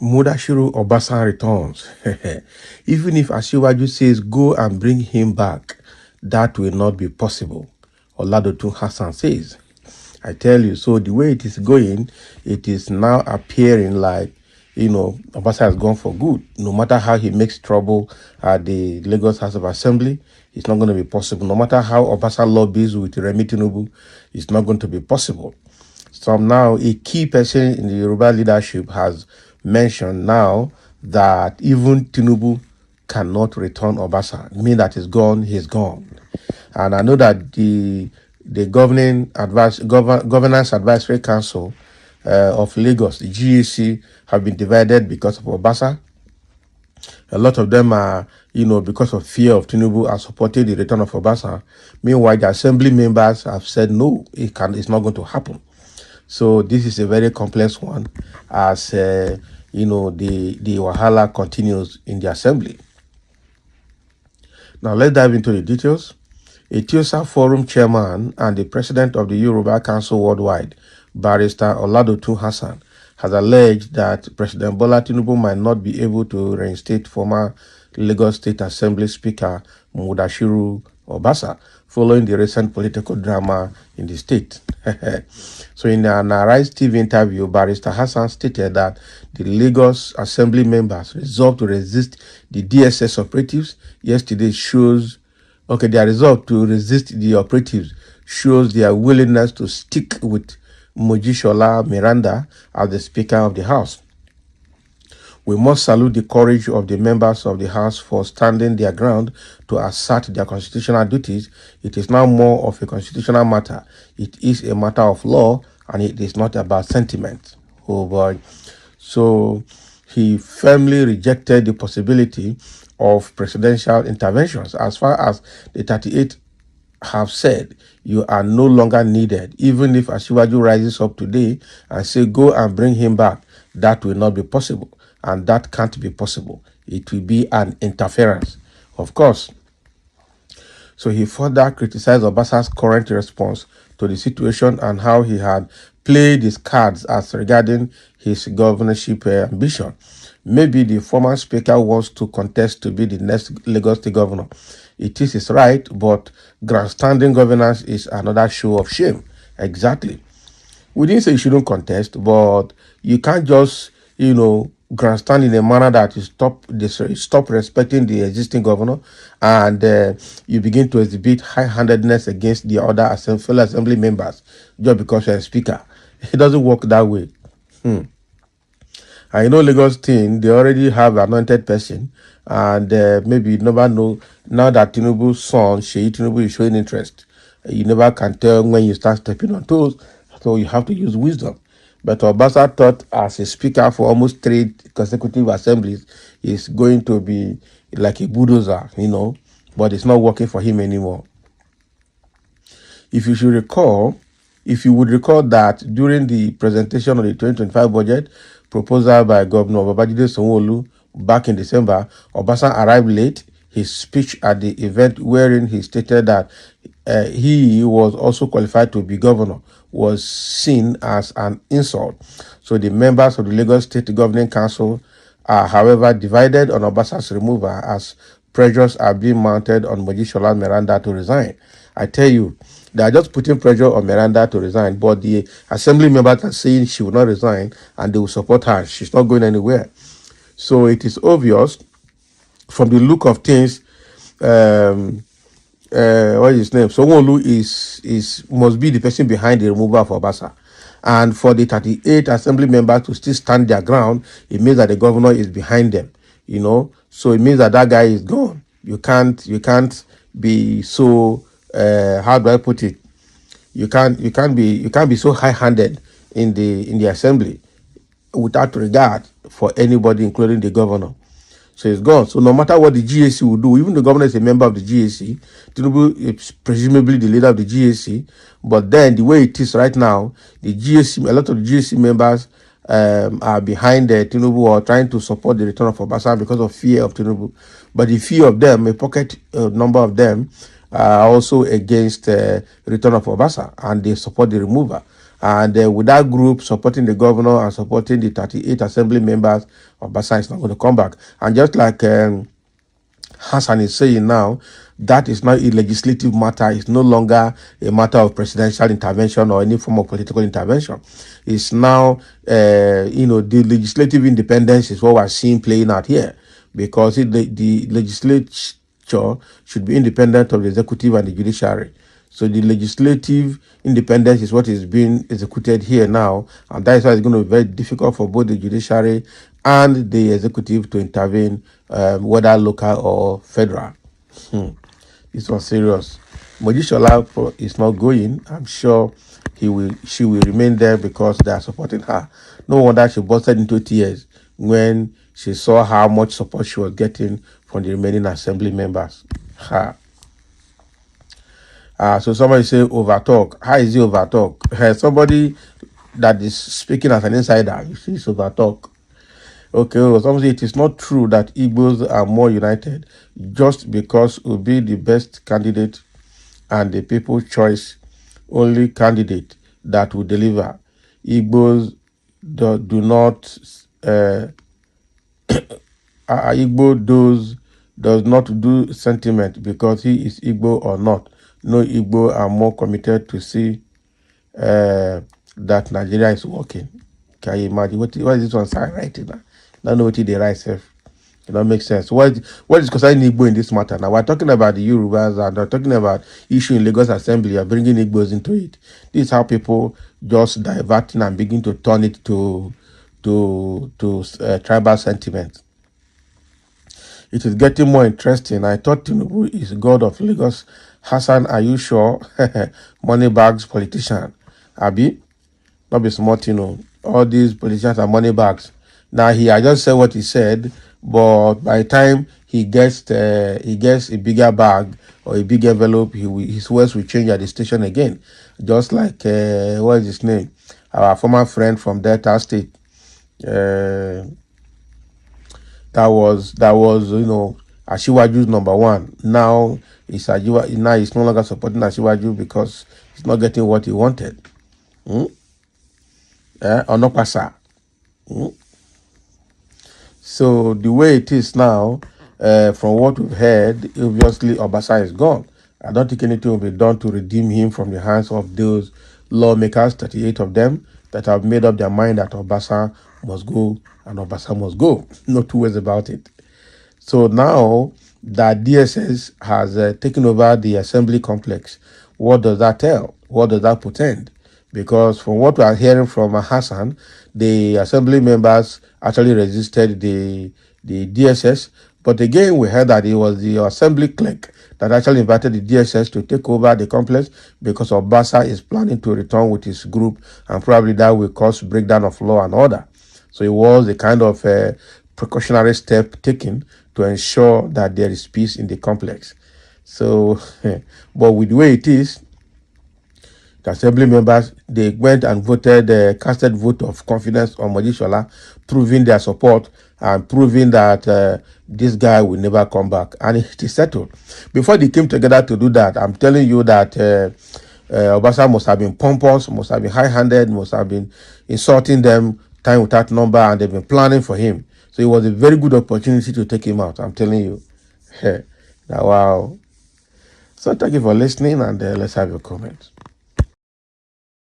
Mudashiru Obasa returns. Even if Asiwaju says go and bring him back, that will not be possible. Oladotun Hassan says. I tell you, so the way it is going, it is now appearing like, Obasa has gone for good. No matter how he makes trouble at the Lagos House of Assembly, it's not going to be possible. No matter how Obasa lobbies with Remi Tinubu, it's not going to be possible. So now a key person in the Yoruba leadership has mentioned now that even Tinubu cannot return Obasa. Mean that he's gone, he's gone. And I know that the Governance Advisory Council of Lagos, the GAC, have been divided because of Obasa. A lot of them are, because of fear of Tinubu, are supporting the return of Obasa. Meanwhile, the assembly members have said no, it's not going to happen. So this is a very complex one, as the wahala continues in the assembly. Now let's dive into the details. A TIOSA Forum chairman and the president of the Yoruba Council Worldwide, Barrister Oladotun Hassan, has alleged that President Bola Tinubu might not be able to reinstate former Lagos State Assembly Speaker Mudashiru Obasa following the recent political drama in the state. So in an Arise TV interview, Barrister Hassan stated that the Lagos Assembly members resolved to resist the DSS operatives yesterday their resolve to resist the operatives shows their willingness to stick with Mojisola Miranda as the Speaker of the House. We must salute the courage of the members of the House for standing their ground to assert their constitutional duties. It is now more of a constitutional matter. It is a matter of law, and it is not about sentiment. Oh boy. So he firmly rejected the possibility of presidential interventions. As far as the 38 have said, you are no longer needed. Even if Asiwaju rises up today and say go and bring him back, that will not be possible. And that can't be possible. It will be an interference, of course. So he further criticized Obasa'S current response to the situation and how he had played his cards as regarding his governorship ambition. Maybe the former speaker wants to contest to be the next Lagos State governor. It is his right, but grandstanding governance is another show of shame. Exactly. We didn't say you shouldn't contest, but you can't just, grandstand in a manner that you stop respecting the existing governor, and you begin to exhibit high-handedness against the other fellow assembly members just because you're a speaker. It doesn't work that way. I know Lagos team, they already have an anointed person, and maybe you never know, now that Tinubu's son, Sheyi Tinubu, is showing interest, you never can tell when you start stepping on toes, so you have to use wisdom. But Obasa thought as a speaker for almost 3 consecutive assemblies is going to be like a bulldozer, but it's not working for him anymore. If you would recall that during the presentation of the 2025 budget proposal by Governor Babajide Sanwo-Olu back in December, Obasa arrived late. His speech at the event, wherein he stated that he was also qualified to be governor, was seen as an insult. So the members of the Lagos State Governing Council are, however, divided on Obasa'S removal as pressures are being mounted on Mojisola Miranda to resign. I tell you, they are just putting pressure on Miranda to resign, but the assembly members are saying she will not resign and they will support her. She's not going anywhere. So it is obvious from the look of things, what is his name? Sanwo-Olu must be the person behind the removal of Obasa. And for the 38 assembly members to still stand their ground, it means that the governor is behind them. So it means that guy is gone. You can't be so how do I put it? You can't be so high-handed in the assembly without regard for anybody, including the governor. So it's gone. So no matter what the GAC will do, even the governor is a member of the GAC, Tinubu is presumably the leader of the GAC, but then the way it is right now, a lot of the GAC members are behind Tinubu or trying to support the return of Obasa because of fear of Tinubu. But the fear of them, a pocket number of them, are also against return of Obasa, and they support the removal. And with that group supporting the governor and supporting the 38 assembly members, Obasa'S is not going to come back. And just like Hassan is saying now, that is not a legislative matter. It's no longer a matter of presidential intervention or any form of political intervention. It's now, the legislative independence is what we're seeing playing out here, because the legislature should be independent of the executive and the judiciary. So the legislative independence is what is being executed here now, and that is why it's going to be very difficult for both the judiciary and the executive to intervene, whether local or federal. This was serious. Mojishola is not going. I'm sure she will remain there because they are supporting her. No wonder she busted into tears when she saw how much support she was getting from the remaining assembly members. So somebody say overtalk. How is it overtalk? Somebody that is speaking as an insider, you see, it's overtalk. Okay, well, somebody, it is not true that Igbos are more united just because will be the best candidate and the people's choice only candidate that will deliver. Igbos do not Igbo does not do sentiment because he is Igbo or not. No, Igbo are more committed to see that Nigeria is working. Can you imagine what is this one side writing now? Don't know what they write self. It don't make sense. What is concerning Igbo in this matter? Now we're talking about the Yorubas and we're talking about issue in Lagos Assembly. You're bringing Igbos into it. This is how people just diverting and begin to turn it to tribal sentiment. It is getting more interesting. I thought Tinubu is God of Lagos. Hassan, are you sure? Money bags politician. Abi, not be smart, all these politicians are money bags. Now I just said what he said, but by the time he gets a bigger bag or a big envelope, his words will change at the station again. Just like what is his name? Our former friend from Delta State. That was Asiwaju's number one. Now he's no longer supporting Asiwaju because he's not getting what he wanted. Onopasa. So the way it is now, from what we've heard, obviously Obasa'S is gone. I don't think anything will be done to redeem him from the hands of those lawmakers, 38 of them, that have made up their mind that Obasa must go and Obasa must go. No two ways about it. So now that DSS has taken over the assembly complex, what does that tell? What does that portend? Because from what we are hearing from Hassan, the assembly members actually resisted the DSS. But again, we heard that it was the assembly clerk that actually invited the DSS to take over the complex because Obasa is planning to return with his group, and probably that will cause breakdown of law and order. So it was a kind of precautionary step taken to ensure that there is peace in the complex. So, but with the way it is, the assembly members, they went and voted, casted vote of confidence on Mojishola, proving their support and proving that this guy will never come back. And it is settled. Before they came together to do that, I'm telling you that Obasa must have been pompous, must have been high-handed, must have been insulting them time without number, and they've been planning for him. So it was a very good opportunity to take him out, I'm telling you. Wow. So thank you for listening, and let's have your comments.